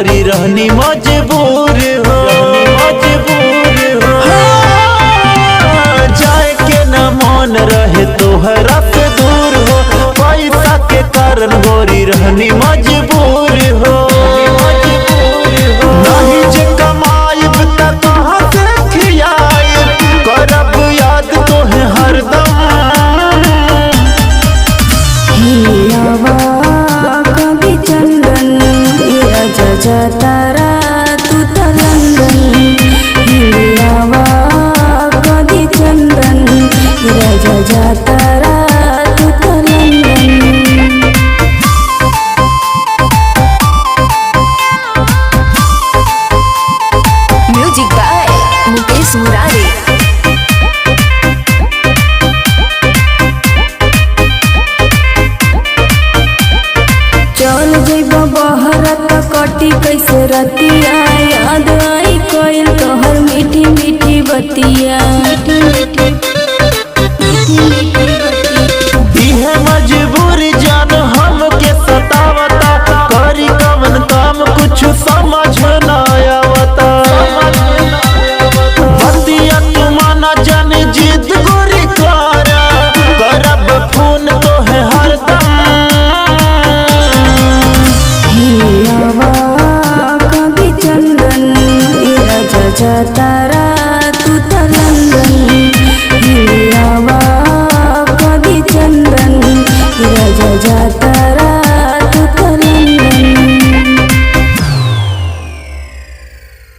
गोरी रहनी मजबूर हो, जाए के न मन रहे तोहरा से दूर हो, पैसा के कारण गोरी रहनी मजबूर हो। नहीं जे कमाइब त कहाँ से खियाइब, करब याद तोहे हरदम। कभी चंदन राजा तारा तू तो लंदन, कभी चंदन राजा तारा तू तो London. Music by Mukesh Murari. चल जइब बहरा त कटी कैसे रतिया, याद आई कोइल तोहर मीठी मीठी बतिया।